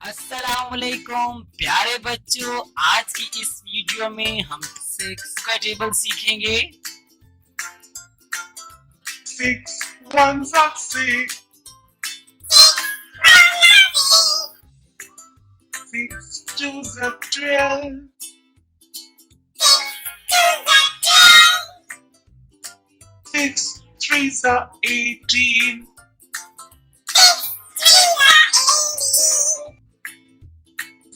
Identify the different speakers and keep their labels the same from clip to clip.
Speaker 1: अस्सलामुअलैकुम प्यारे बच्चों, आज की इस वीडियो में हम 6 का टेबल सीखेंगे।
Speaker 2: 6 ones are 6, 6 twos are 12, 6 threes are 18,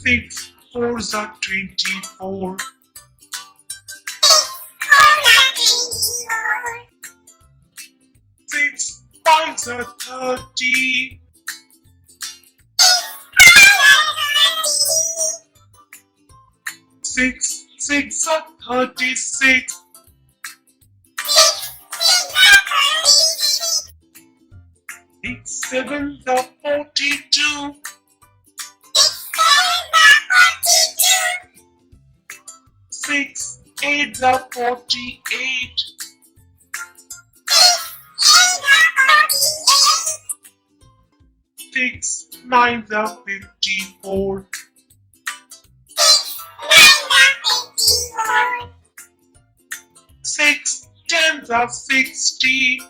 Speaker 2: 6 fours are 24, 6 fives are 30, 6 six are 36, 6 sevens are 42, 6 eights are 48, 6 nines are 54, 6 tens are 60,